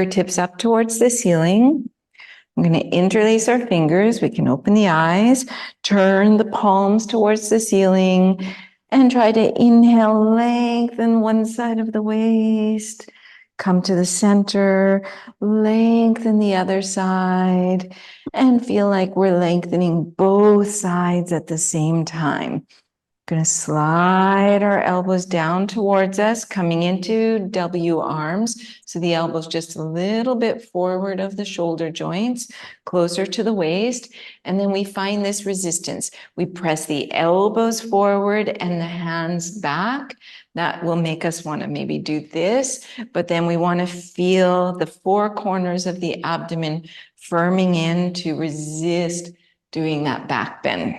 fingertips up towards the ceiling. I'm going to interlace our fingers. We can open the eyes, turn the palms towards the ceiling, and try to inhale, lengthen one side of the waist. Come to the center, lengthen the other side, and feel like we're lengthening both sides at the same time. Going to slide our elbows down towards us, coming into W arms. So the elbows just a little bit forward of the shoulder joints, closer to the waist. And then we find this resistance. We press the elbows forward and the hands back. That will make us want to maybe do this, but then we want to feel the four corners of the abdomen firming in to resist doing that back bend.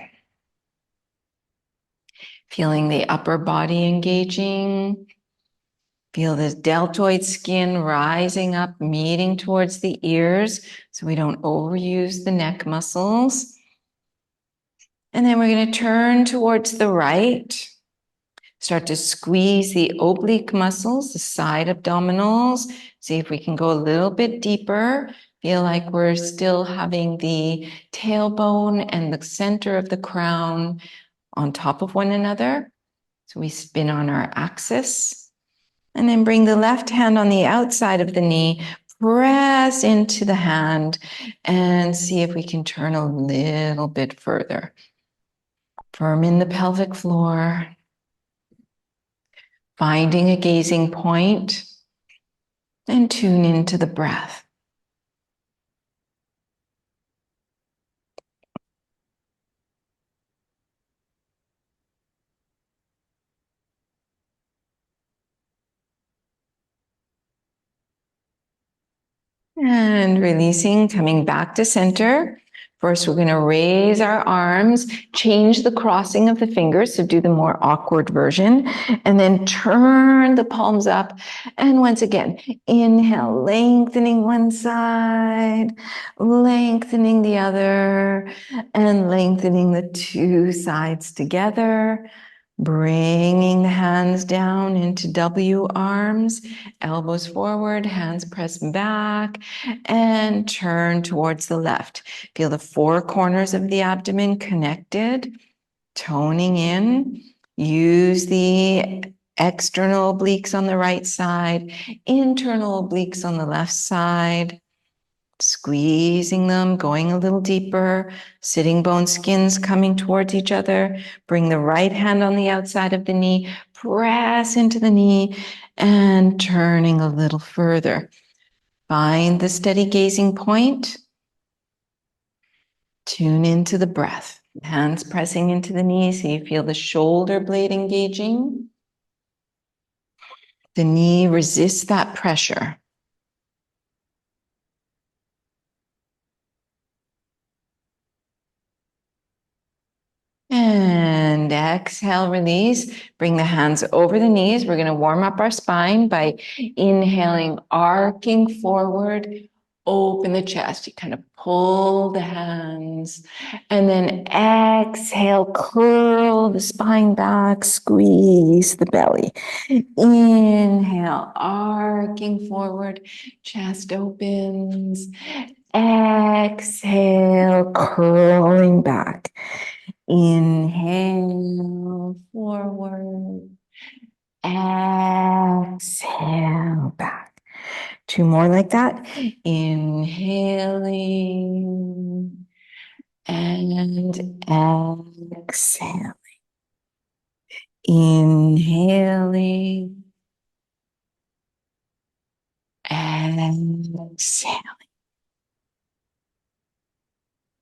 Feeling the upper body engaging. Feel this deltoid skin rising up, meeting towards the ears so we don't overuse the neck muscles. And then we're going to turn towards the right. Start to squeeze the oblique muscles, the side abdominals. See if we can go a little bit deeper. Feel like we're still having the tailbone and the center of the crown on top of one another. So we spin on our axis and then bring the left hand on the outside of the knee, press into the hand and see if we can turn a little bit further. Firm in the pelvic floor, finding a gazing point and tune into the breath. And releasing, coming back to center. First, we're going to raise our arms, change the crossing of the fingers, so do the more awkward version, and then turn the palms up. And once again, inhale, lengthening one side, lengthening the other, and lengthening the two sides together. Bringing the hands down into W arms, elbows forward, hands press back, and turn towards the left. Feel the four corners of the abdomen connected, toning in. Use the external obliques on the right side, internal obliques on the left side. Squeezing them, going a little deeper, sitting bone skins coming towards each other. Bring the right hand on the outside of the knee, press into the knee, and turning a little further. Find the steady gazing point. Tune into the breath. Hands pressing into the knees, so you feel the shoulder blade engaging. The knee resists that pressure. And exhale, release. Bring the hands over the knees. We're going to warm up our spine by inhaling, arcing forward, open the chest. You kind of pull the hands. And then exhale, curl the spine back, squeeze the belly. Inhale, arcing forward, chest opens. Exhale, curling back. Inhale, forward. Exhale, back. Two more like that. Inhaling and exhaling. Inhaling and exhaling.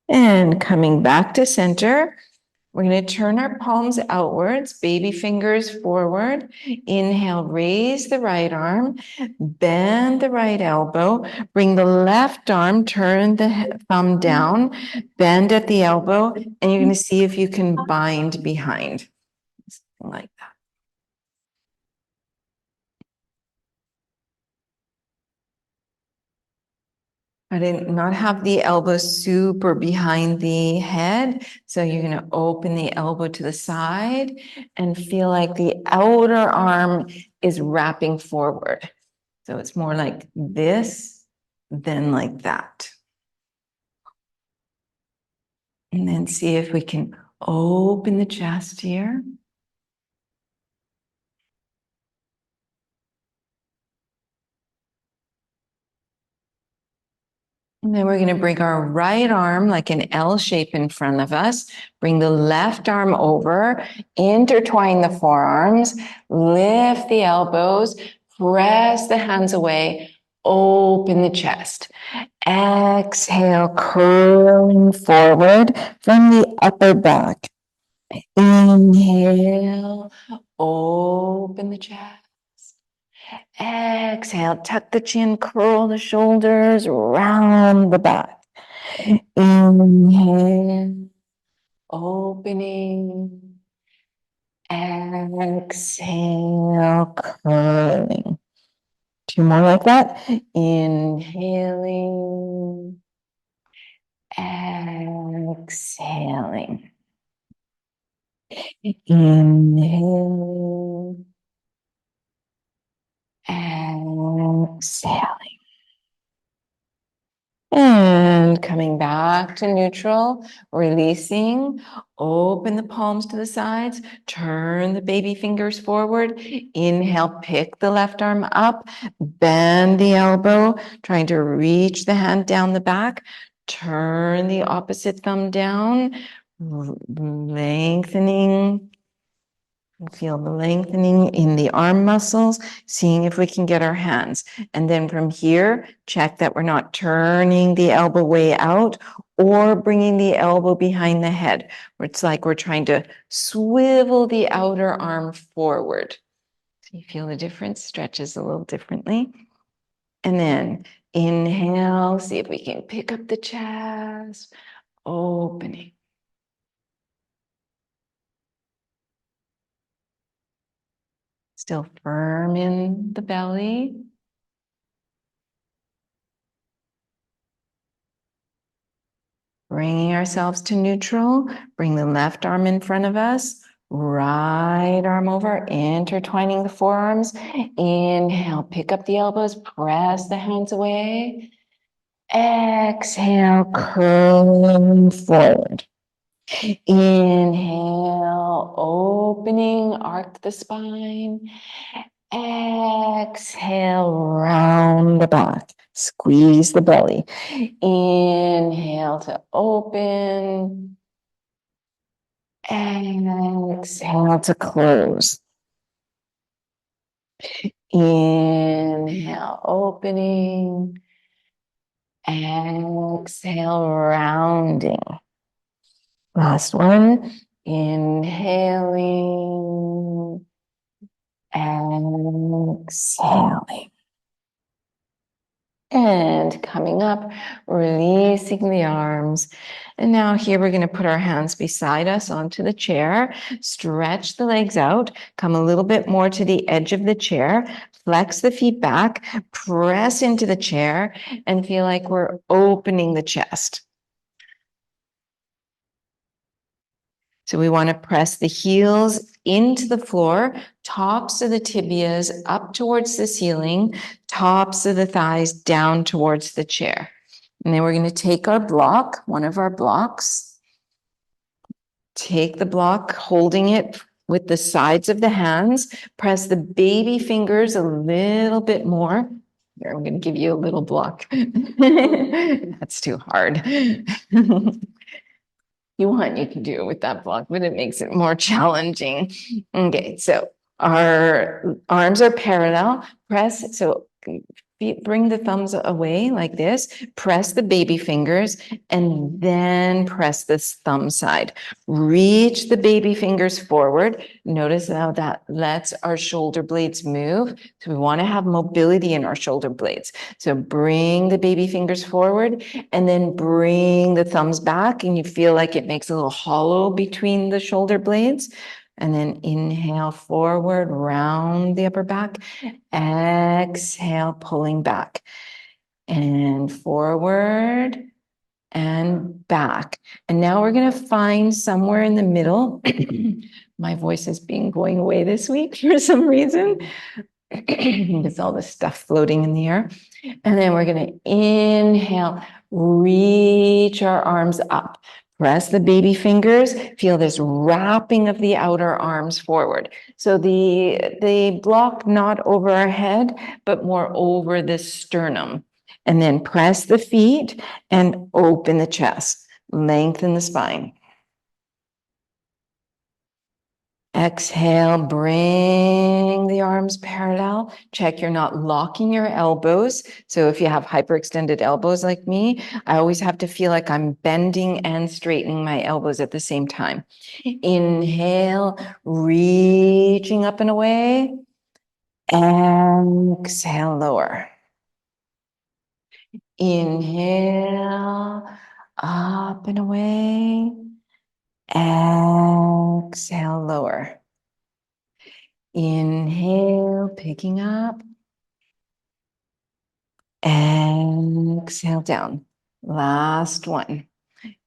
And coming back to center. We're going to turn our palms outwards, baby fingers forward. Inhale, raise the right arm, bend the right elbow, bring the left arm, turn the thumb down, bend at the elbow, and you're going to see if you can bind behind. Something like that. I did not have the elbow super behind the head. So you're going to open the elbow to the side and feel like the outer arm is wrapping forward. So it's more like this then like that. And then see if we can open the chest here. And then we're going to bring our right arm like an L shape in front of us. Bring the left arm over, intertwine the forearms, lift the elbows, press the hands away, open the chest. Exhale, curling forward from the upper back. Inhale, open the chest. Exhale, tuck the chin, curl the shoulders, round the back. Inhale, opening. Exhale, curling. Two more like that. Inhaling. Exhaling. Inhaling. Exhaling. And coming back to neutral, releasing, open the palms to the sides, turn the baby fingers forward, inhale, pick the left arm up, bend the elbow, trying to reach the hand down the back, turn the opposite thumb down, lengthening. Feel the lengthening in the arm muscles, seeing if we can get our hands. And then from here, check that we're not turning the elbow way out or bringing the elbow behind the head. It's like we're trying to swivel the outer arm forward. So you feel the difference, stretches a little differently. And then inhale, see if we can pick up the chest, opening. Still firm in the belly. Bringing ourselves to neutral. Bring the left arm in front of us. Right arm over, intertwining the forearms. Inhale, pick up the elbows, press the hands away. Exhale, curling forward. Inhale, opening, arc the spine. Exhale, round the back. Squeeze the belly. Inhale to open. Exhale to close. Inhale, opening. Exhale, rounding. Last one. Inhaling. Exhaling. And coming up, releasing the arms. And now here we're going to put our hands beside us onto the chair. Stretch the legs out. Come a little bit more to the edge of the chair. Flex the feet back. Press into the chair and feel like we're opening the chest. So we want to press the heels into the floor, tops of the tibias up towards the ceiling, tops of the thighs down towards the chair. And then we're going to take our block, one of our blocks, take the block, holding it with the sides of the hands, press the baby fingers a little bit more. Here, I'm going to give you a little block. That's too hard. You want, you can do it with that block, but it makes it more challenging. Okay, so our arms are parallel. Press, so bring the thumbs away like this, press the baby fingers, and then press this thumb side. Reach the baby fingers forward. Notice how that lets our shoulder blades move. So we want to have mobility in our shoulder blades. So bring the baby fingers forward and then bring the thumbs back, and you feel like it makes a little hollow between the shoulder blades. And then inhale forward, round the upper back. Exhale, pulling back. And forward and back. And now we're going to find somewhere in the middle. My voice has been going away this week for some reason. with all the stuff floating in the air. And then we're going to inhale, reach our arms up. Press the baby fingers, feel this wrapping of the outer arms forward. So the block not over our head, but more over the sternum. And then press the feet and open the chest. Lengthen the spine. Exhale, bring the arms parallel. Check you're not locking your elbows. So if you have hyperextended elbows like me, I always have to feel like I'm bending and straightening my elbows at the same time. Inhale, reaching up and away. Exhale, lower. Inhale, up and away. Exhale, lower. Inhale, picking up. Exhale, down. Last one.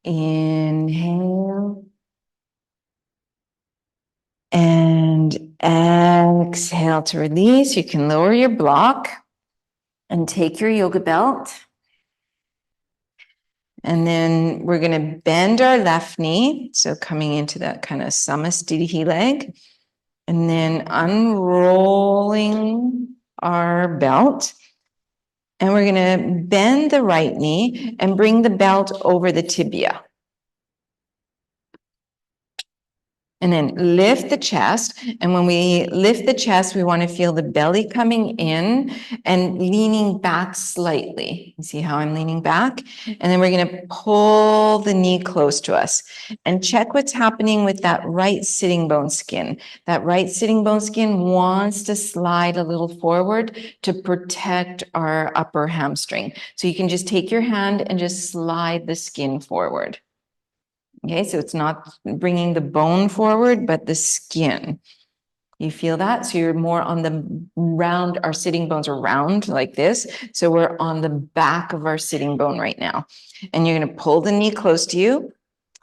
Inhale. And exhale to release. You can lower your block and take your yoga belt. And then we're going to bend our left knee. So coming into that kind of Samasthiti leg. And then unrolling our belt. And we're going to bend the right knee and bring the belt over the tibia. And then lift the chest. And when we lift the chest, we want to feel the belly coming in and leaning back slightly. You see how I'm leaning back? And then we're going to pull the knee close to us and check what's happening with that right sitting bone skin. That right sitting bone skin wants to slide a little forward to protect our upper hamstring. So you can just take your hand and just slide the skin forward. Okay, so it's not bringing the bone forward, but the skin. You feel that? So you're more on the round, our sitting bones are round like this. So we're on the back of our sitting bone right now. And you're going to pull the knee close to you,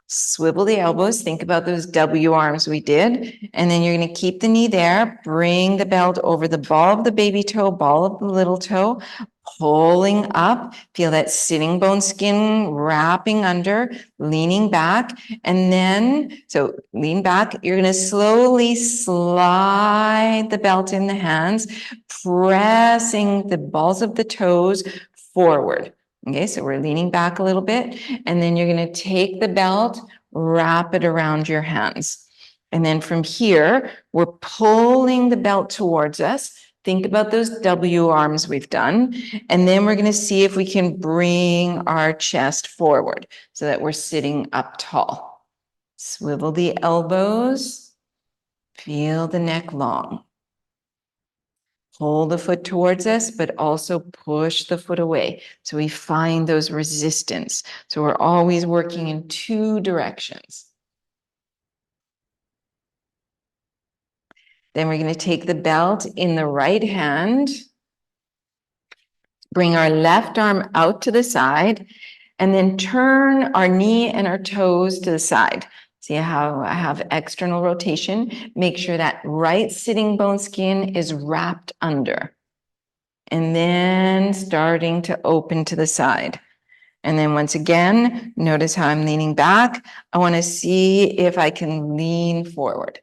swivel the elbows. Think about those W arms we did. And then you're going to keep the knee there. Bring the belt over the ball of the baby toe, ball of the little toe. Pulling up, feel that sitting bone skin wrapping under, leaning back, and then, so lean back, you're going to slowly slide the belt in the hands, pressing the balls of the toes forward. Okay, so we're leaning back a little bit, and then you're going to take the belt, wrap it around your hands. And then from here, we're pulling the belt towards us. Think about those W arms we've done. And then we're going to see if we can bring our chest forward so that we're sitting up tall. Swivel the elbows. Feel the neck long. Pull the foot towards us, but also push the foot away. So we find those resistance. So we're always working in two directions. Then we're going to take the belt in the right hand. Bring our left arm out to the side, and then turn our knee and our toes to the side. See how I have external rotation? Make sure that right sitting bone skin is wrapped under. And then starting to open to the side. And then once again, notice how I'm leaning back. I want to see if I can lean forward.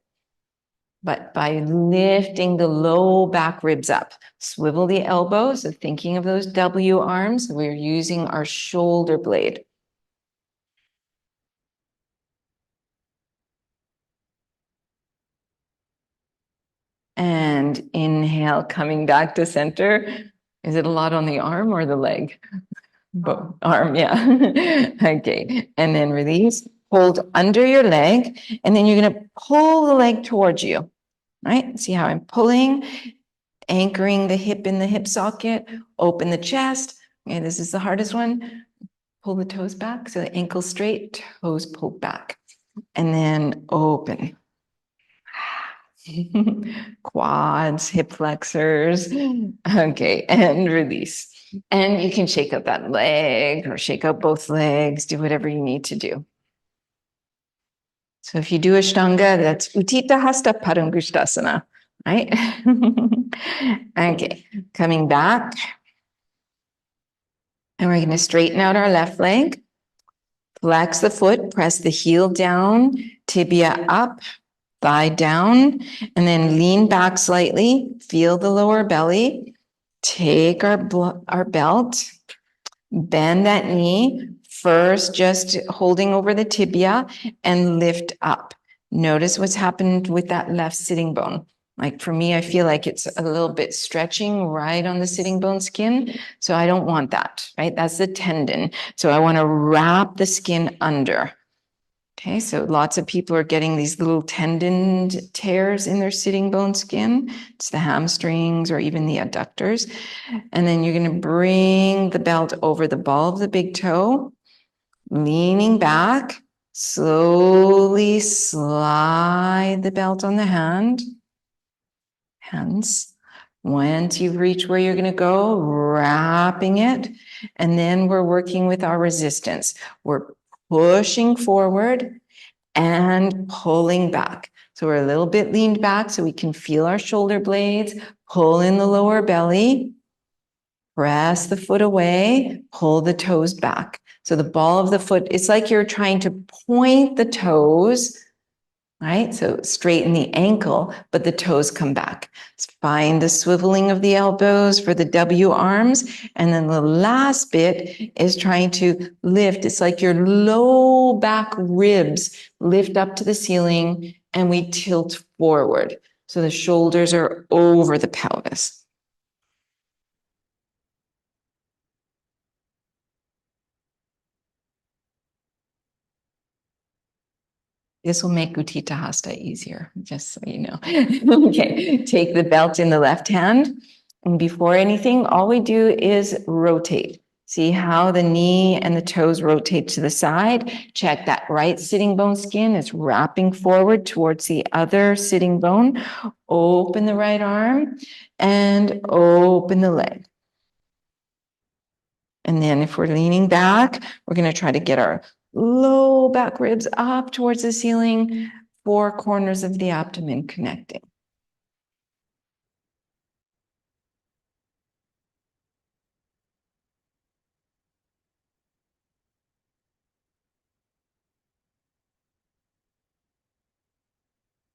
But by lifting the low back ribs up, swivel the elbows, so thinking of those W arms, we're using our shoulder blade. And inhale, coming back to center. Is it a lot on the arm or the leg? Both. Arm, yeah. Okay. And then release. Hold under your leg. And then you're going to pull the leg towards you. Right? See how I'm pulling, anchoring the hip in the hip socket, open the chest. Okay, this is the hardest one. Pull the toes back. So the ankle straight, toes pulled back. And then open. Quads, hip flexors. Okay, and release. And you can shake out that leg or shake out both legs, do whatever you need to do. So if you do Ashtanga, that's Utthita Hasta Padangusthasana. right? Okay, coming back. And we're going to straighten out our left leg. Flex the foot, press the heel down, tibia up, thigh down, and then lean back slightly. Feel the lower belly. Take our belt, bend that knee. First, just holding over the tibia and lift up. Notice what's happened with that left sitting bone. Like for me, I feel like it's a little bit stretching right on the sitting bone skin. So I don't want that, right? That's the tendon. So I want to wrap the skin under. Okay, so lots of people are getting these little tendon tears in their sitting bone skin. It's the hamstrings or even the adductors. And then you're going to bring the belt over the ball of the big toe, leaning back, slowly slide the belt on the hands. Once you've reached where you're going to go, wrapping it. And then we're working with our resistance. We're pushing forward and pulling back. So we're a little bit leaned back so we can feel our shoulder blades, pull in the lower belly, press the foot away, pull the toes back. So the ball of the foot, it's like you're trying to point the toes, right? So straighten the ankle, but the toes come back. Find the swiveling of the elbows for the W arms. And then the last bit is trying to lift. It's like your low back ribs lift up to the ceiling and we tilt forward. So the shoulders are over the pelvis. This will make Utthita Hasta easier, just so you know. Okay, take the belt in the left hand. And before anything, all we do is rotate. See how the knee and the toes rotate to the side. Check that right sitting bone skin is wrapping forward towards the other sitting bone. Open the right arm and open the leg. And then if we're leaning back, we're going to try to get our low back ribs up towards the ceiling, 4 corners of the abdomen connecting.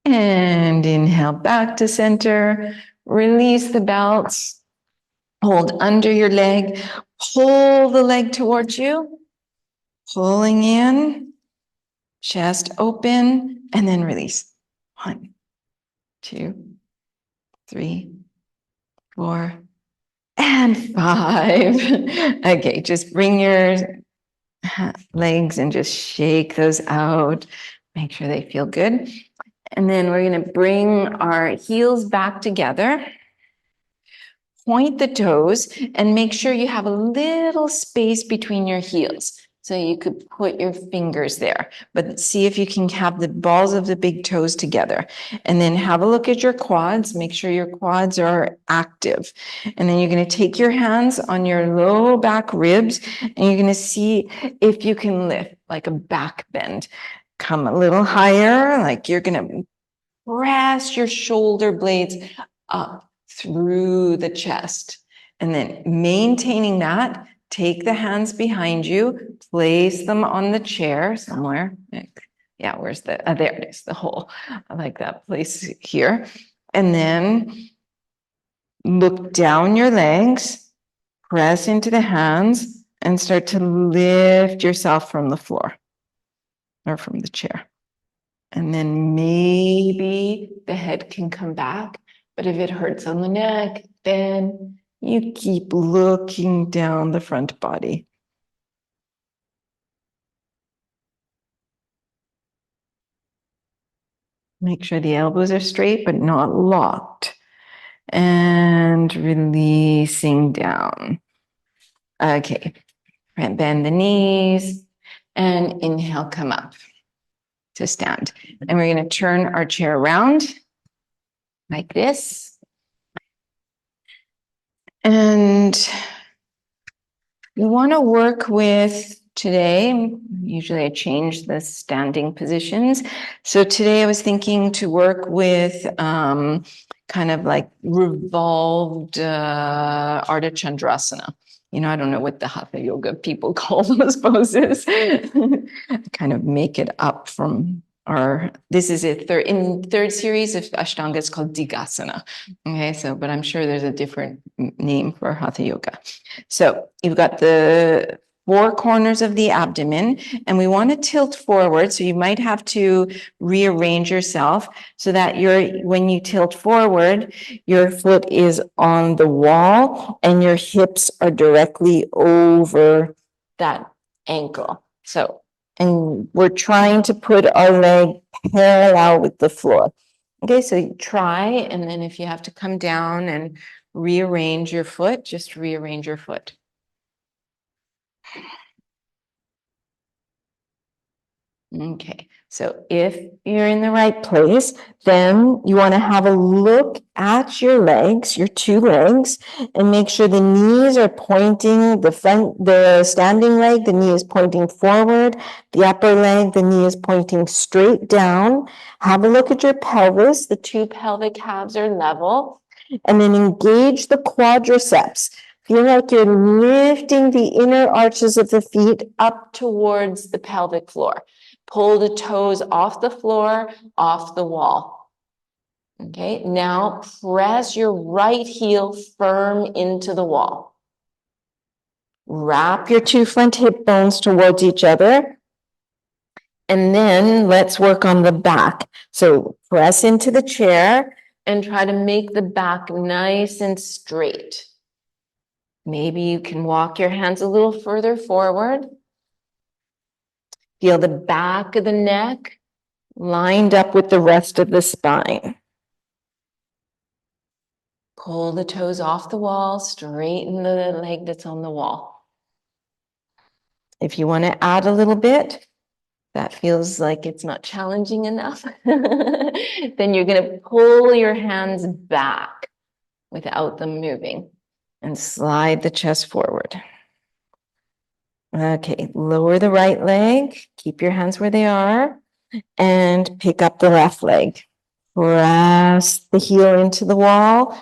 And inhale back to center, release the belts, hold under your leg, pull the leg towards you, pulling in, chest open, and then release. 1, 2, 3, 4, and 5. Okay, just bring your legs and just shake those out. Make sure they feel good. And then we're going to bring our heels back together. Point the toes and make sure you have a little space between your heels. So you could put your fingers there, but see if you can have the balls of the big toes together. And then have a look at your quads. Make sure your quads are active. And then you're going to take your hands on your low back ribs and you're going to see if you can lift like a back bend. Come a little higher, like you're going to press your shoulder blades up through the chest. And then maintaining that, take the hands behind you, place them on the chair somewhere. Yeah, where's the, there it is, the hole. I like that place here. And then look down your legs, press into the hands, and start to lift yourself from the floor or from the chair. And then maybe the head can come back. But if it hurts on the neck, then you keep looking down the front body. Make sure the elbows are straight, but not locked. And releasing down. Okay, bend the knees and inhale, come up to stand. And we're going to turn our chair around like this. And you want to work with today, usually I change the standing positions. So today I was thinking to work with kind of like revolved Ardha Chandrasana. You know, I don't know what the Hatha Yoga people call those poses. Kind of make it up from this is in third series of Ashtanga, it's called Digasana. Okay, so, but I'm sure there's a different name for Hatha Yoga. So you've got the four corners of the abdomen, and we want to tilt forward. So you might have to rearrange yourself so that when you tilt forward, your foot is on the wall and your hips are directly over that ankle. So, and we're trying to put our leg parallel with the floor. Okay, so you try, and then if you have to come down and rearrange your foot, just rearrange your foot. Okay, so if you're in the right place, then you want to have a look at your legs, your two legs, and make sure the knees are pointing, the standing leg, the knee is pointing forward, the upper leg, the knee is pointing straight down. Have a look at your pelvis, the two pelvic halves are level, and then engage the quadriceps. Feel like you're lifting the inner arches of the feet up towards the pelvic floor. Pull the toes off the floor, off the wall. Okay, now press your right heel firm into the wall. Wrap your two front hip bones towards each other. And then let's work on the back. So press into the chair and try to make the back nice and straight. Maybe you can walk your hands a little further forward. Feel the back of the neck lined up with the rest of the spine. Pull the toes off the wall, straighten the leg that's on the wall. If you want to add a little bit, that feels like it's not challenging enough, then you're going to pull your hands back without them moving and slide the chest forward. Okay, lower the right leg, keep your hands where they are, and pick up the left leg. Press the heel into the wall.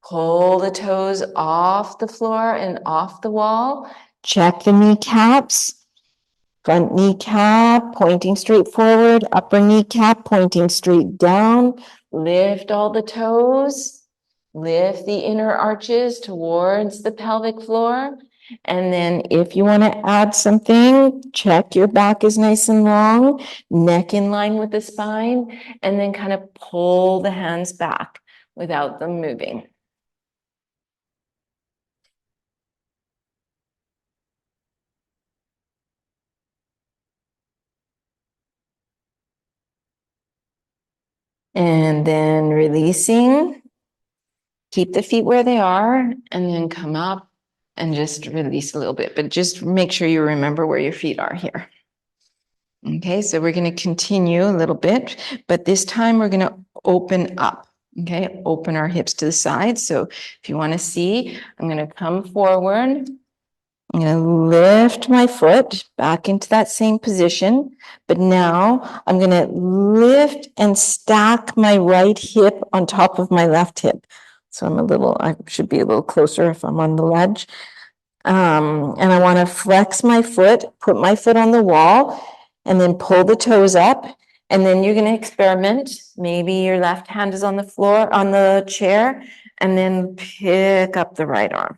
Pull the toes off the floor and off the wall. Check the kneecaps. Front kneecap pointing straight forward, upper kneecap pointing straight down. Lift all the toes. Lift the inner arches towards the pelvic floor. And then if you want to add something, check your back is nice and long, neck in line with the spine, and then kind of pull the hands back without them moving. And then releasing, keep the feet where they are, and then come up and just release a little bit, but just make sure you remember where your feet are here. Okay, so we're going to continue a little bit, but this time we're going to open up. Okay, open our hips to the side. So if you want to see, I'm going to come forward. I'm going to lift my foot back into that same position, but now I'm going to lift and stack my right hip on top of my left hip. So I should be a little closer if I'm on the ledge. And I want to flex my foot, put my foot on the wall, and then pull the toes up. And then you're going to experiment. Maybe your left hand is on the floor, on the chair, and then pick up the right arm.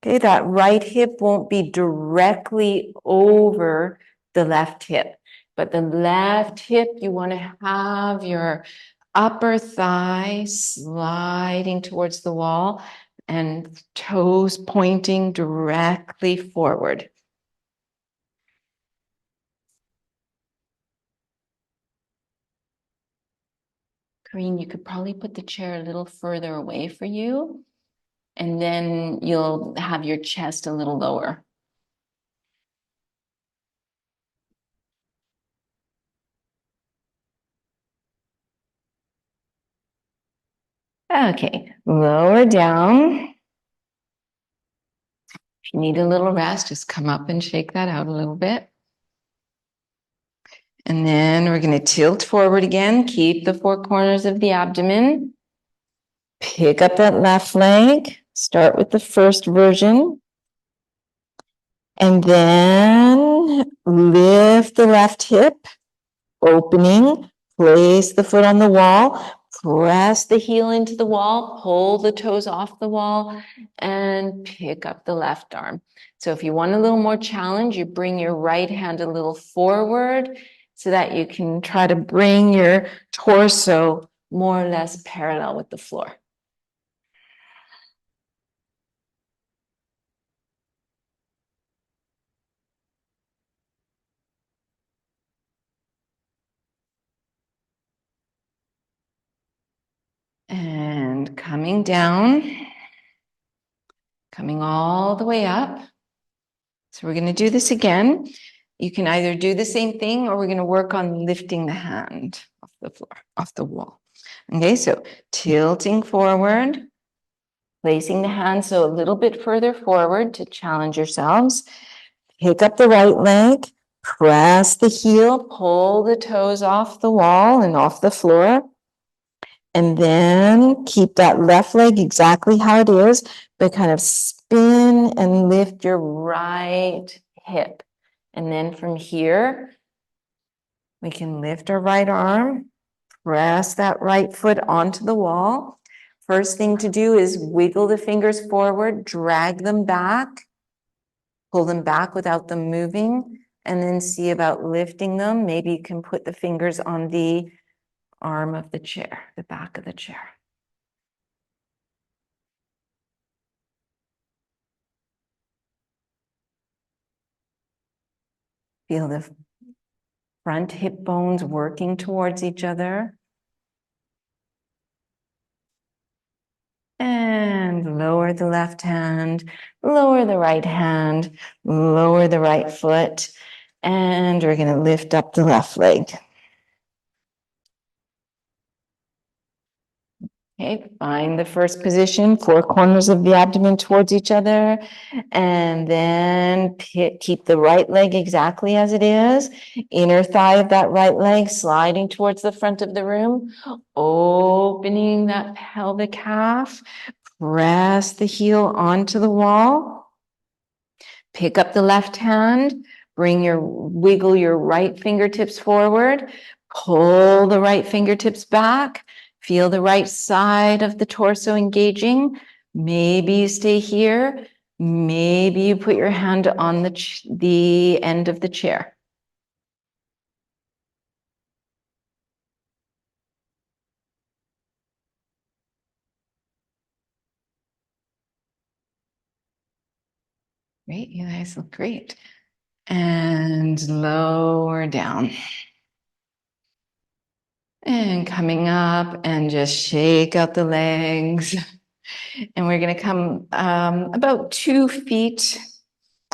Okay, that right hip won't be directly over the left hip, but the left hip, you want to have your upper thigh sliding towards the wall and toes pointing directly forward. Corinne, you could probably put the chair a little further away for you, and then you'll have your chest a little lower. Okay, lower down. you need a little rest, just come up and shake that out a little bit. And then we're going to tilt forward again. Keep the four corners of the abdomen. Pick up that left leg. Start with the first version. And then lift the left hip, opening. Place the foot on the wall. Press the heel into the wall. Pull the toes off the wall. And pick up the left arm. So if you want a little more challenge, you bring your right hand a little forward so that you can try to bring your torso more or less parallel with the floor. And coming down, coming all the way up. So we're going to do this again. You can either do the same thing or we're going to work on lifting the hand off the floor, off the wall. Okay, so tilting forward, placing the hand so a little bit further forward to challenge yourselves. Pick up the right leg, press the heel, pull the toes off the wall and off the floor. And then keep that left leg exactly how it is, but kind of spin and lift your right hip. And then from here, we can lift our right arm, press that right foot onto the wall. First thing to do is wiggle the fingers forward, drag them back, pull them back without them moving, and then see about lifting them. Maybe you can put the fingers on the arm of the chair, the back of the chair. Feel the front hip bones working towards each other. And lower the left hand, lower the right hand, lower the right foot. And we're going to lift up the left leg. Okay, find the first position, four corners of the abdomen towards each other, and then keep the right leg exactly as it is. Inner thigh of that right leg sliding towards the front of the room, opening that pelvic calf, press the heel onto the wall, pick up the left hand, wiggle your right fingertips forward, pull the right fingertips back. Feel the right side of the torso engaging. Maybe you stay here. Maybe you put your hand on the end of the chair. Great, you guys look great. And lower down. And coming up and just shake out the legs. And we're going to come about 2 feet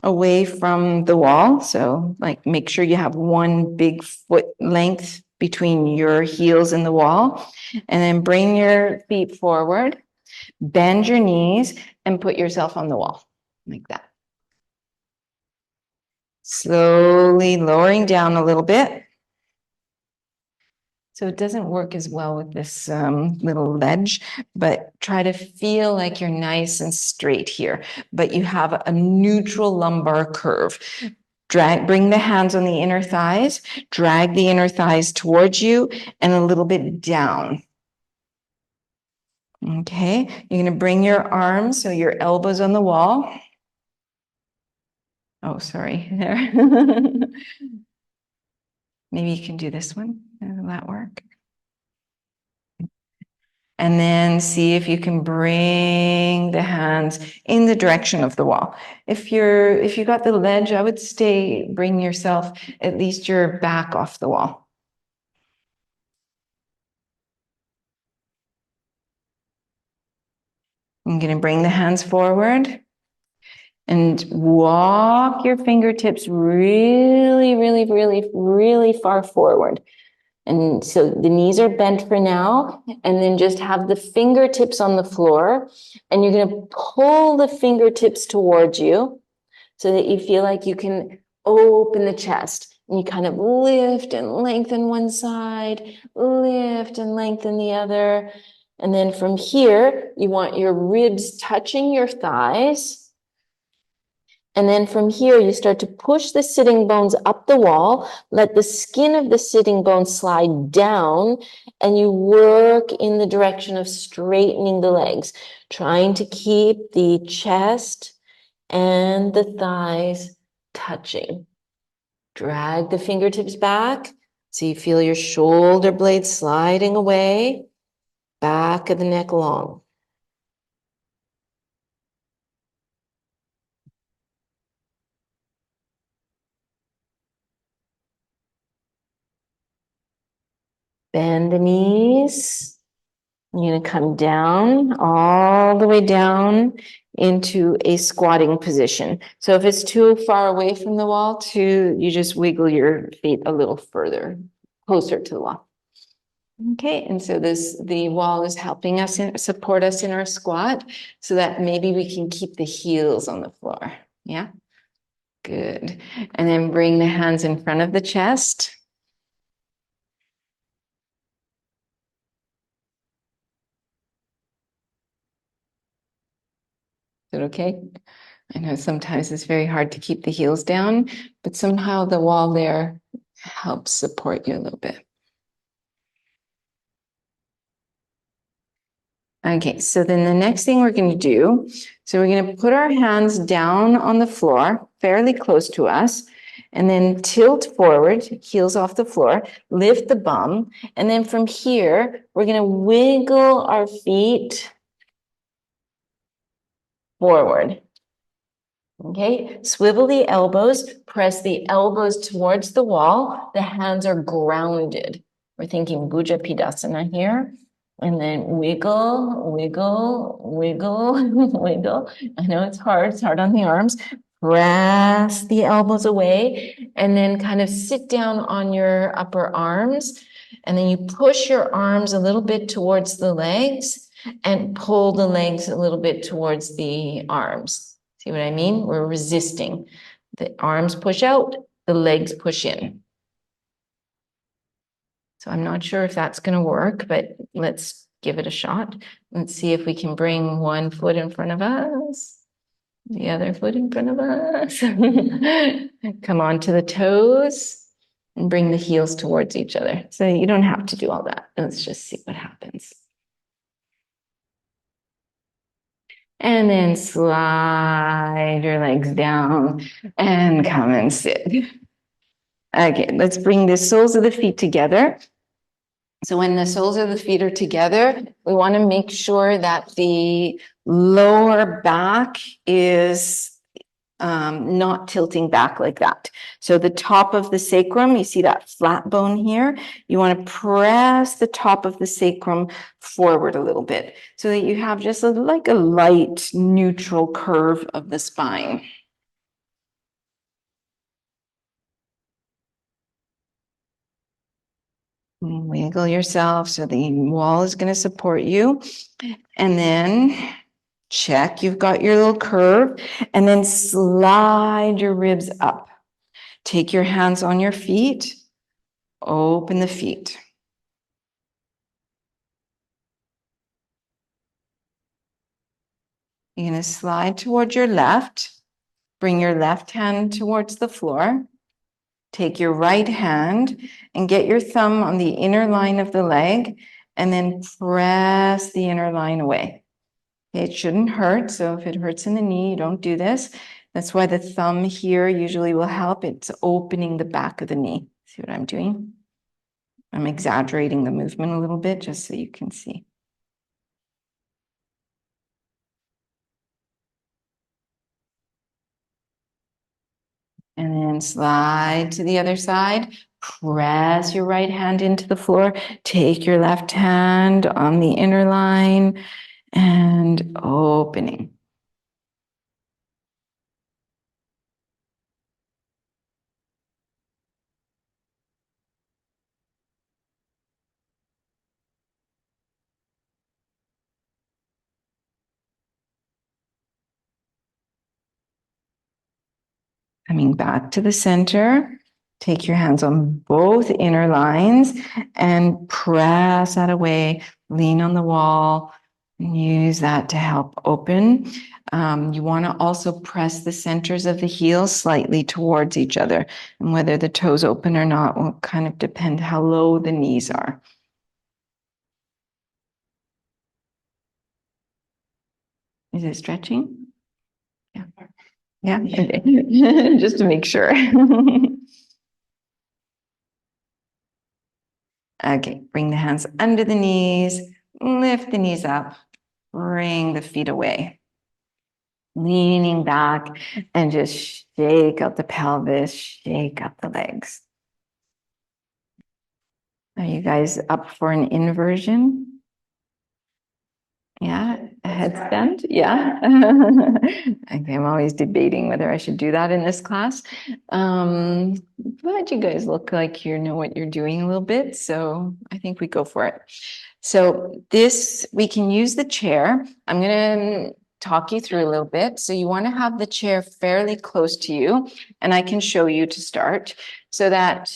away from the wall. So like make sure you have one big foot length between your heels and the wall. And then bring your feet forward, bend your knees, and put yourself on the wall like that. Slowly lowering down a little bit. So it doesn't work as well with this little ledge, but try to feel like you're nice and straight here, but you have a neutral lumbar curve. Bring the hands on the inner thighs, drag the inner thighs towards you and a little bit down. Okay, you're going to bring your arms, so your elbows on the wall. Oh, sorry, there. Maybe you can do this one. Will that work? And then see if you can bring the hands in the direction of the wall. If you got the ledge, I would bring yourself at least your back off the wall. I'm going to bring the hands forward and walk your fingertips really, really, really, really far forward. And so the knees are bent for now, and then just have the fingertips on the floor, and you're going to pull the fingertips towards you. so that you feel like you can open the chest. And you kind of lift and lengthen one side, lift and lengthen the other. And then from here, you want your ribs touching your thighs. And then from here, you start to push the sitting bones up the wall, let the skin of the sitting bones slide down, and you work in the direction of straightening the legs, trying to keep the chest and the thighs touching. Drag the fingertips back so you feel your shoulder blades sliding away, back of the neck long. Bend the knees. You're going to come down, all the way down into a squatting position. So if it's too far away from the wall, you just wiggle your feet a little further, closer to the wall. Okay, and so the wall is helping us support us in our squat so that maybe we can keep the heels on the floor. Yeah, good. And then bring the hands in front of the chest. Is it okay? I know sometimes it's very hard to keep the heels down, but somehow the wall there helps support you a little bit. Okay, so then the next thing we're going to do, so we're going to put our hands down on the floor, fairly close to us, and then tilt forward, heels off the floor, lift the bum, and then from here, we're going to wiggle our feet forward. Okay, swivel the elbows, press the elbows towards the wall. The hands are grounded. We're thinking Bhuja Pidasana here. And then wiggle, wiggle, wiggle, wiggle. I know it's hard on the arms. Press the elbows away and then kind of sit down on your upper arms. And then you push your arms a little bit towards the legs and pull the legs a little bit towards the arms. See what I mean? We're resisting. The arms push out, the legs push in. So I'm not sure if that's going to work, but let's give it a shot. Let's see if we can bring one foot in front of us, the other foot in front of us. Come on to the toes and bring the heels towards each other. So you don't have to do all that. Let's just see what happens. And then slide your legs down and come and sit. Okay, let's bring the soles of the feet together. So when the soles of the feet are together, we want to make sure that the lower back is not tilting back like that. So the top of the sacrum, you see that flat bone here? You want to press the top of the sacrum forward a little bit so that you have just like a light neutral curve of the spine. Wiggle yourself so the wall is going to support you. And then check, you've got your little curve, and then slide your ribs up. Take your hands on your feet, open the feet. You're going to slide towards your left, bring your left hand towards the floor. Take your right hand and get your thumb on the inner line of the leg and then press the inner line away. It shouldn't hurt, so if it hurts in the knee, you don't do this. That's why the thumb here usually will help. It's opening the back of the knee. See what I'm doing? I'm exaggerating the movement a little bit just so you can see. And then slide to the other side. Press your right hand into the floor. Take your left hand on the inner line and opening. Coming back to the center. Take your hands on both inner lines and press that away. Lean on the wall and use that to help open. You want to also press the centers of the heels slightly towards each other. And whether the toes open or not will kind of depend how low the knees are. Is it stretching? Yeah. Yeah. Just to make sure. Okay, bring the hands under the knees, lift the knees up, bring the feet away. Leaning back and just shake out the pelvis, shake out the legs. Are you guys up for an inversion? Yeah, a headstand. Yeah. Okay, I'm always debating whether I should do that in this class. But you guys look like you know what you're doing a little bit, so I think we go for it. So this, we can use the chair. I'm going to talk you through a little bit. So you want to have the chair fairly close to you, and I can show you to start so that.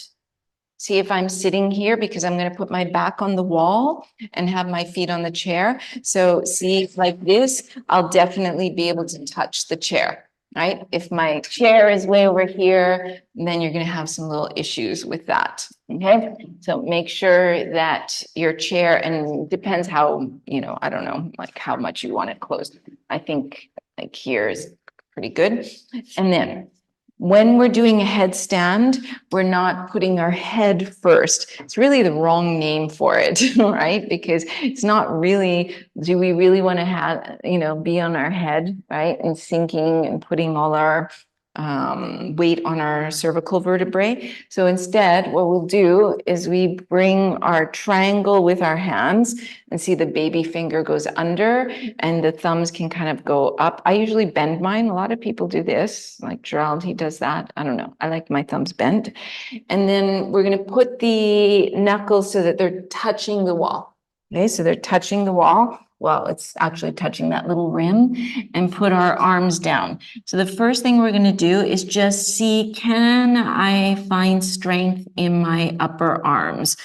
See if I'm sitting here because I'm going to put my back on the wall and have my feet on the chair. So see, like this, I'll definitely be able to touch the chair, right? If my chair is way over here, then you're going to have some little issues with that. Okay. So make sure that your chair, and depends how, I don't know, like how much you want it closed. I think like here is pretty good. And then when we're doing a headstand, we're not putting our head first. It's really the wrong name for it, right? Because it's not really, do we really want to have, be on our head, right? And sinking and putting all our weight on our cervical vertebrae. So instead, what we'll do is we bring our triangle with our hands and see the baby finger goes under and the thumbs can kind of go up. I usually bend mine. A lot of people do this, like Gerald, he does that. I don't know. I like my thumbs bent. And then we're going to put the knuckles so that they're touching the wall. Okay, so they're touching the wall. Well, it's actually touching that little rim, and put our arms down. So the first thing we're going to do is just see, can I find strength in my upper arms?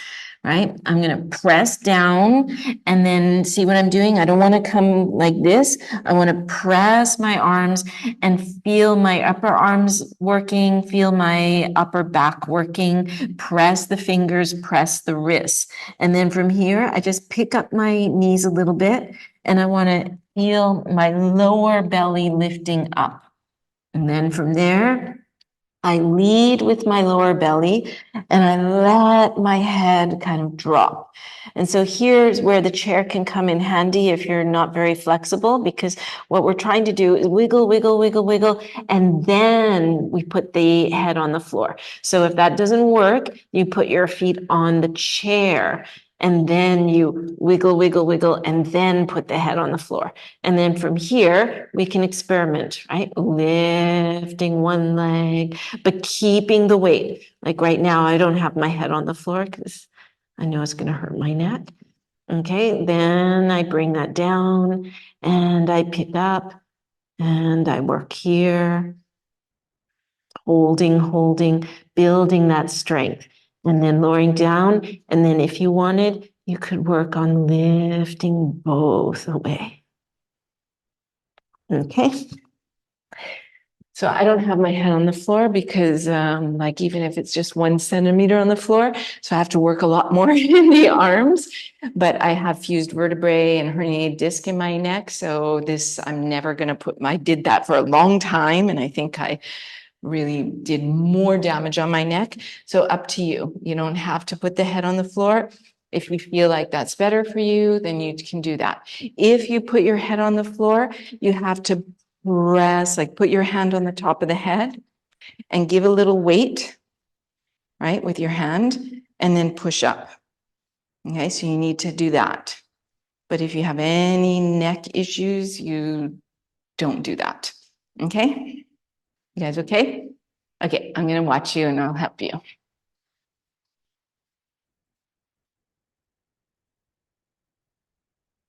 Right? I'm going to press down and then see what I'm doing. I don't want to come like this. I want to press my arms and feel my upper arms working, feel my upper back working, press the fingers, press the wrists. And then from here, I just pick up my knees a little bit and I want to feel my lower belly lifting up. And then from there, I lead with my lower belly and I let my head kind of drop. And so here's where the chair can come in handy if you're not very flexible, because what we're trying to do is wiggle, wiggle, wiggle, wiggle, and then we put the head on the floor. So if that doesn't work, you put your feet on the chair and then you wiggle, wiggle, wiggle, and then put the head on the floor. And then from here, we can experiment, right? Lifting one leg, but keeping the weight. Like right now, I don't have my head on the floor because I know it's going to hurt my neck. Okay, then I bring that down and I pick up and I work here, holding, building that strength, and then lowering down. And then if you wanted, you could work on lifting both away. Okay. So I don't have my head on the floor because like even if it's just 1 centimeter on the floor, so I have to work a lot more in the arms, but I have fused vertebrae and herniated disc in my neck. So this, I'm never going to put I did that for a long time. And I think I really did more damage on my neck. So up to you. You don't have to put the head on the floor. If you feel like that's better for you, then you can do that. If you put your head on the floor, you have to press, like put your hand on the top of the head and give a little weight, right, with your hand, and then push up. Okay, so you need to do that. But if you have any neck issues, you don't do that. Okay? You guys okay? Okay, I'm going to watch you and I'll help you.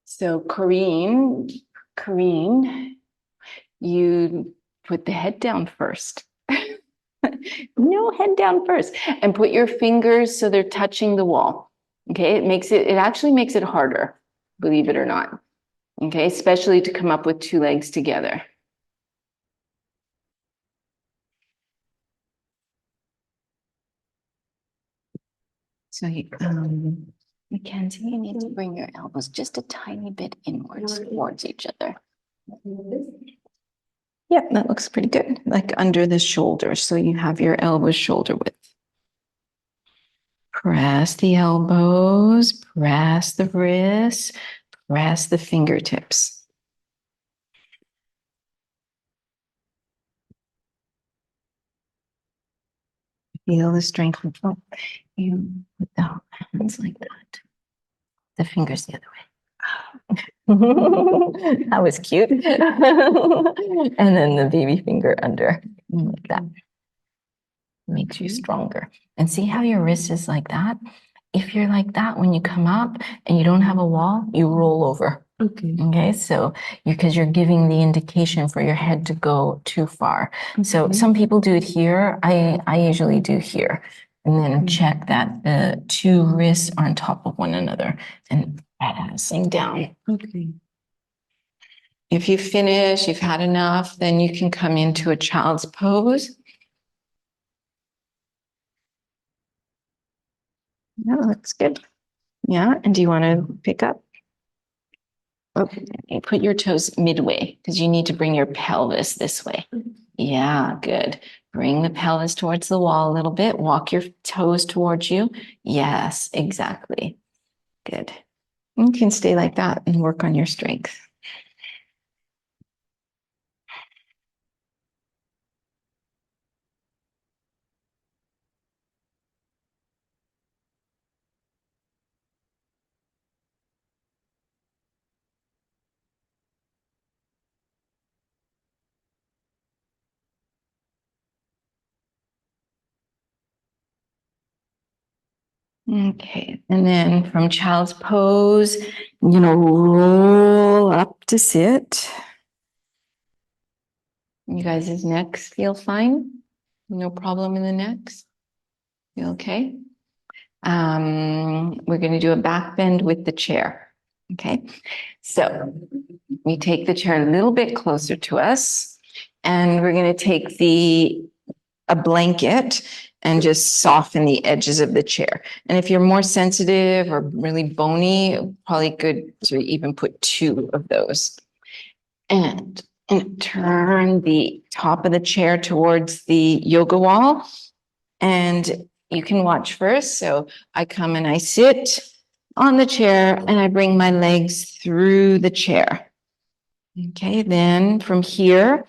So Corrine, you put the head down first. No, head down first. And put your fingers so they're touching the wall. Okay, it actually makes it harder, believe it or not. Okay, especially to come up with two legs together. So, Mackenzie, you need to bring your elbows just a tiny bit inwards towards each other. Yep, that looks pretty good. Like under the shoulder, so you have your elbows shoulder width. Press the elbows, press the wrists, press the fingertips. Feel the strength. You put the hands like that. The fingers the other way. That was cute. And then the baby finger under, like that. Makes you stronger. And see how your wrist is like that? If you're like that, when you come up and you don't have a wall, you roll over. Okay, so because you're giving the indication for your head to go too far. So some people do it here. I usually do here. And then check that the two wrists are on top of one another and passing down. Okay. If you finish, you've had enough, then you can come into a child's pose. Yeah, looks good. Yeah, and do you want to pick up? Okay, put your toes midway because you need to bring your pelvis this way. Yeah, good. Bring the pelvis towards the wall a little bit. Walk your toes towards you. Yes, exactly. Good. You can stay like that and work on your strength. Okay, and then from child's pose, roll up to sit. You guys' necks feel fine? No problem in the necks? You okay? We're going to do a back bend with the chair. Okay, so we take the chair a little bit closer to us, and we're going to take a blanket and just soften the edges of the chair. And if you're more sensitive or really bony, probably good to even put two of those. And turn the top of the chair towards the yoga wall. And you can watch first. So I come and I sit on the chair and I bring my legs through the chair. Okay, then from here,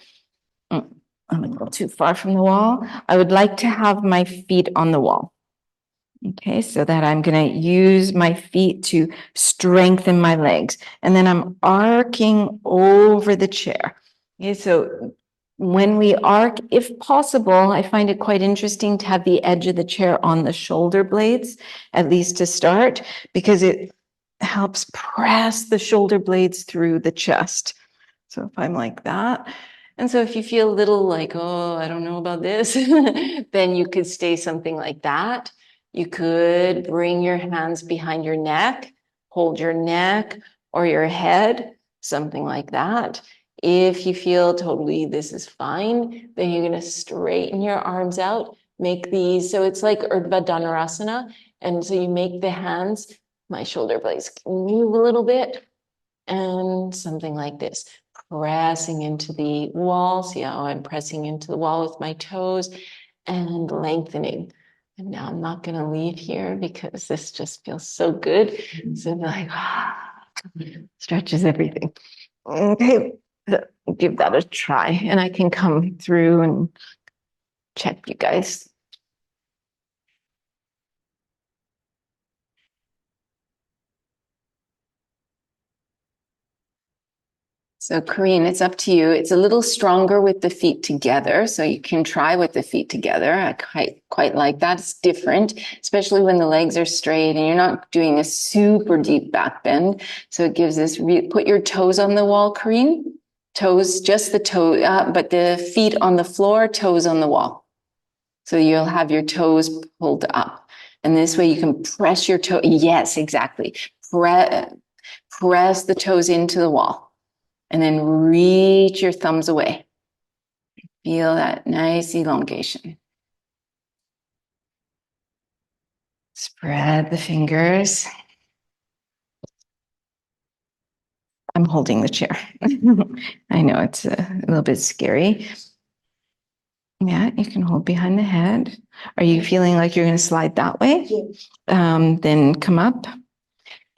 I'm a little too far from the wall. I would like to have my feet on the wall. Okay, so that I'm going to use my feet to strengthen my legs. And then I'm arcing over the chair. Okay, so when we arc, if possible, I find it quite interesting to have the edge of the chair on the shoulder blades, at least to start, because it helps press the shoulder blades through the chest. So if I'm like that, and so if you feel a little like, oh, I don't know about this, then you could stay something like that. You could bring your hands behind your neck, hold your neck or your head, something like that. If you feel totally this is fine, then you're going to straighten your arms out, make these, so it's like Urdhva Dhanurasana. And so you make the hands, my shoulder blades move a little bit, and something like this. Pressing into the wall. See how I'm pressing into the wall with my toes and lengthening. And now I'm not going to leave here because this just feels so good. So I'm like, stretches everything. Okay, give that a try. And I can come through and check you guys. So Corinne, it's up to you. It's a little stronger with the feet together. So you can try with the feet together. I quite like that. It's different, especially when the legs are straight and you're not doing a super deep back bend. So it gives this, put your toes on the wall, Corinne. Toes, just the toe, but the feet on the floor, toes on the wall. So you'll have your toes pulled up. And this way you can press your toe. Yes, exactly. Press the toes into the wall and then reach your thumbs away. Feel that nice elongation. Spread the fingers. I'm holding the chair. I know it's a little bit scary. Yeah, you can hold behind the head. Are you feeling like you're going to slide that way? Yes. Then come up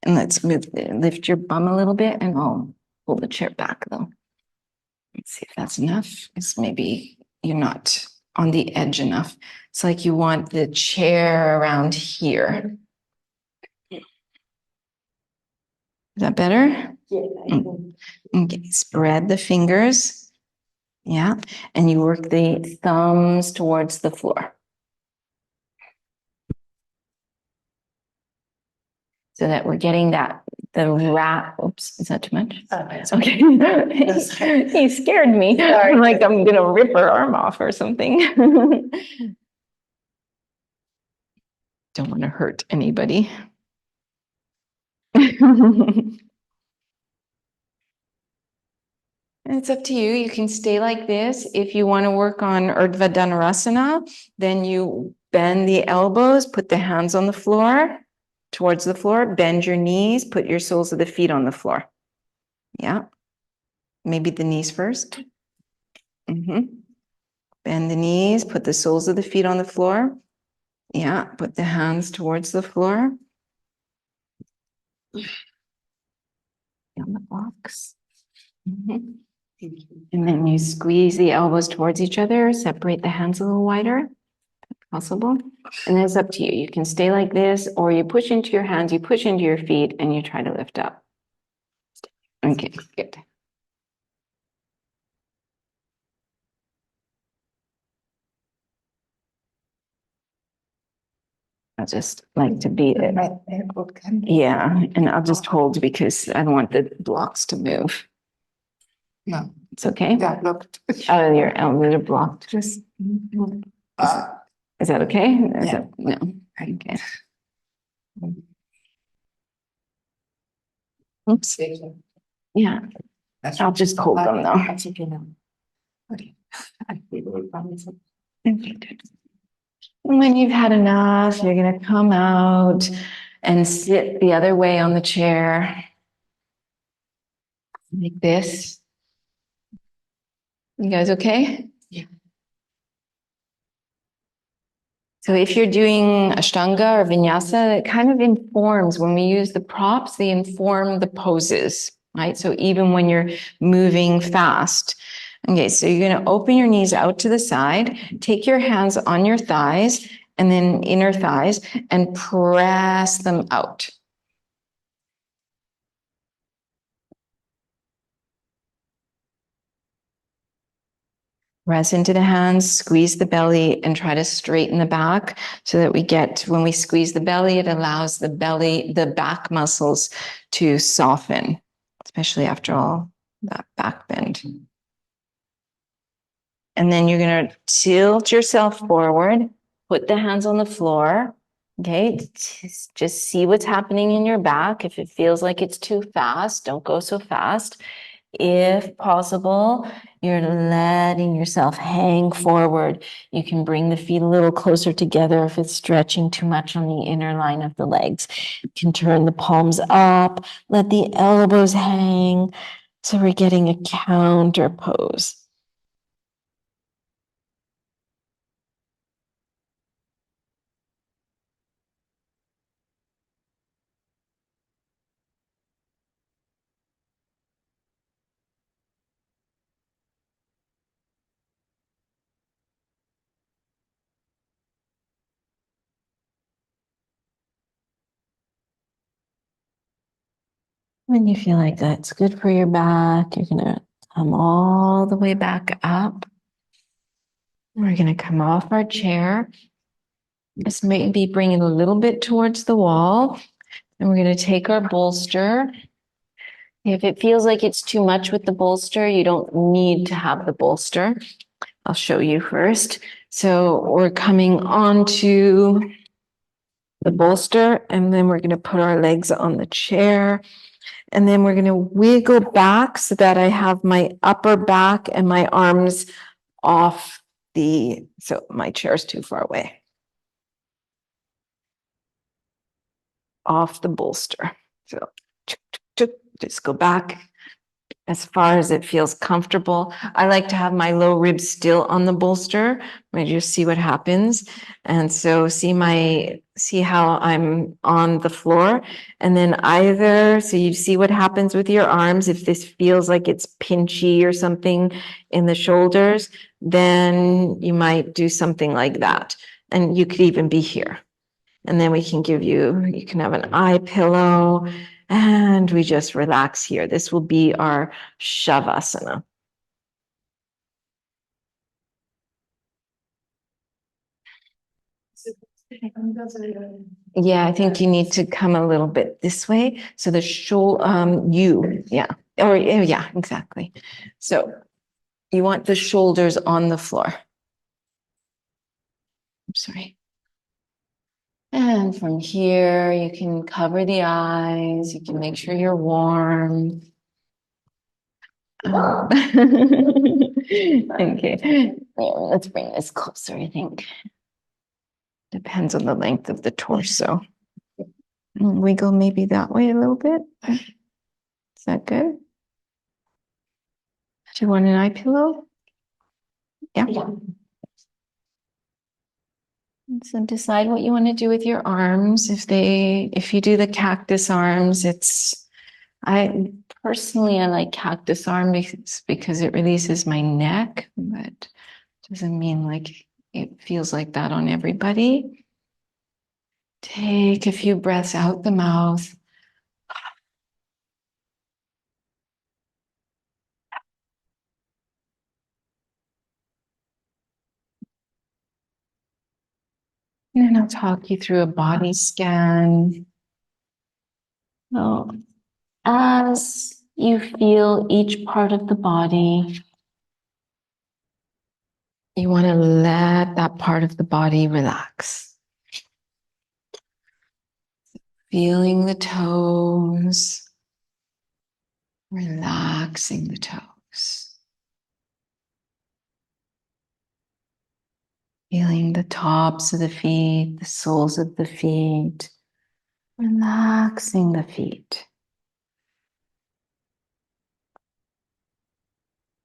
and let's lift your bum a little bit, and I'll pull the chair back though. Let's see if that's enough. It's maybe you're not on the edge enough. It's like you want the chair around here. Is that better? Yeah. Okay, spread the fingers. Yeah, and you work the thumbs towards the floor. So that we're getting the wrap. Oops, is that too much? It's okay. He scared me. Sorry. Like I'm going to rip her arm off or something. Don't want to hurt anybody. It's up to you. You can stay like this. If you want to work on Urdhva Dhanurasana, then you bend the elbows, put the hands on the floor, towards the floor, bend your knees, put your soles of the feet on the floor. Yeah. Maybe the knees first. Bend the knees, put the soles of the feet on the floor. Yeah, put the hands towards the floor. On the blocks. And then you squeeze the elbows towards each other, separate the hands a little wider, if possible. And then it's up to you. You can stay like this, or you push into your hands, you push into your feet, and you try to lift up. Okay, good. I just like to be it. Yeah, and I'll just hold because I don't want the blocks to move. No. It's okay? Yeah, blocked. Oh, your elbows are blocked. Just is that okay? Yeah. No. Okay. Oops. Yeah. I'll just hold them though. Okay, good. And when you've had enough, you're going to come out and sit the other way on the chair. Like this. You guys okay? Yeah. So if you're doing Ashtanga or Vinyasa, it kind of informs, when we use the props, they inform the poses, right? So even when you're moving fast. Okay, so you're going to open your knees out to the side, take your hands on your thighs and then inner thighs and press them out. Press into the hands, squeeze the belly, and try to straighten the back so that we get, when we squeeze the belly, it allows the back muscles to soften, especially after all that back bend. And then you're going to tilt yourself forward, put the hands on the floor. Okay, just see what's happening in your back. If it feels like it's too fast, don't go so fast. If possible, you're letting yourself hang forward. You can bring the feet a little closer together if it's stretching too much on the inner line of the legs. You can turn the palms up, let the elbows hang. So we're getting a counter pose. When you feel like that's good for your back, you're going to come all the way back up. We're going to come off our chair. Just maybe bring it a little bit towards the wall. And we're going to take our bolster. If it feels like it's too much with the bolster, you don't need to have the bolster. I'll show you first. So we're coming onto the bolster, and then we're going to put our legs on the chair. And then we're going to wiggle back so that I have my upper back and my arms off so my chair's too far away. Off the bolster. So just go back as far as it feels comfortable. I like to have my low ribs still on the bolster. I just see what happens. And so see how I'm on the floor. And then so you see what happens with your arms. If this feels like it's pinchy or something in the shoulders, then you might do something like that. And you could even be here. And then you can have an eye pillow, and we just relax here. This will be our Shavasana. Yeah, I think you need to come a little bit this way. So the yeah. Yeah, exactly. So you want the shoulders on the floor. I'm sorry. And from here, you can cover the eyes. You can make sure you're warm. Okay, let's bring this closer, I think. Depends on the length of the torso. Wiggle maybe that way a little bit. Is that good? Do you want an eye pillow? Yeah. So decide what you want to do with your arms. If you do the cactus arms, I like cactus arms because it releases my neck, but doesn't mean like it feels like that on everybody. Take a few breaths out the mouth. And then I'll talk you through a body scan. So, as you feel each part of the body, you want to let that part of the body relax. Feeling the toes, relaxing the toes. Feeling the tops of the feet, the soles of the feet, relaxing the feet.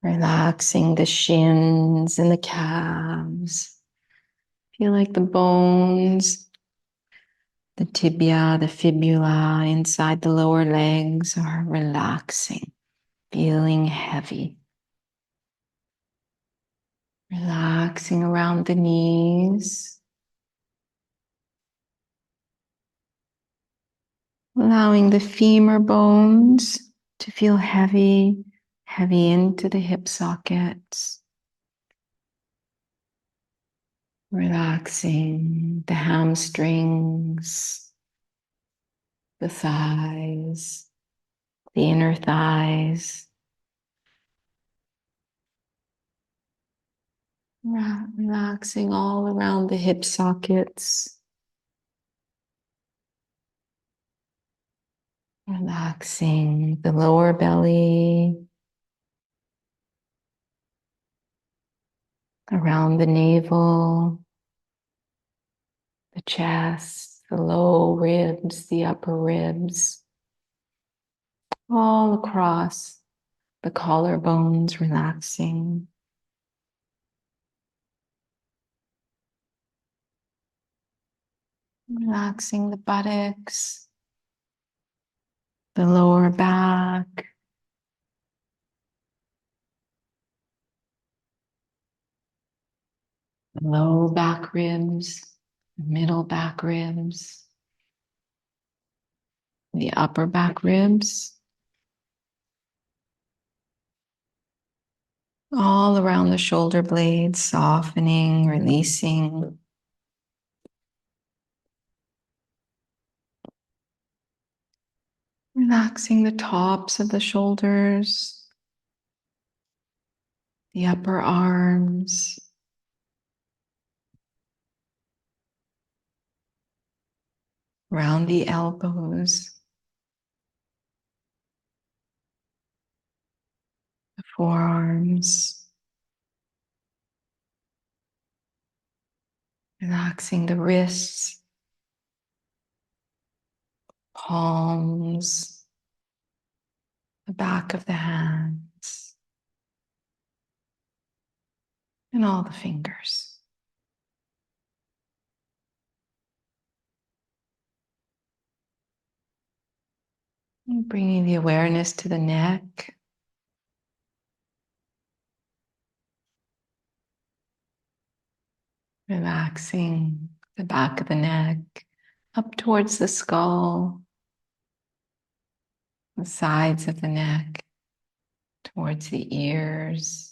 Relaxing the shins and the calves. Feel like the bones, the tibia, the fibula inside the lower legs are relaxing, feeling heavy. Relaxing around the knees. Allowing the femur bones to feel heavy, heavy into the hip sockets. Relaxing the hamstrings, the thighs, the inner thighs. Relaxing all around the hip sockets. Relaxing the lower belly, around the navel, the chest, the low ribs, the upper ribs, all across the collarbones, relaxing. Relaxing the buttocks, the lower back, the low back ribs, the middle back ribs, the upper back ribs, all around the shoulder blades, softening, releasing. Relaxing the tops of the shoulders, the upper arms, around the elbows, the forearms, relaxing the wrists, palms, the back of the hands, and all the fingers. And bringing the awareness to the neck. Relaxing the back of the neck up towards the skull, the sides of the neck, towards the ears.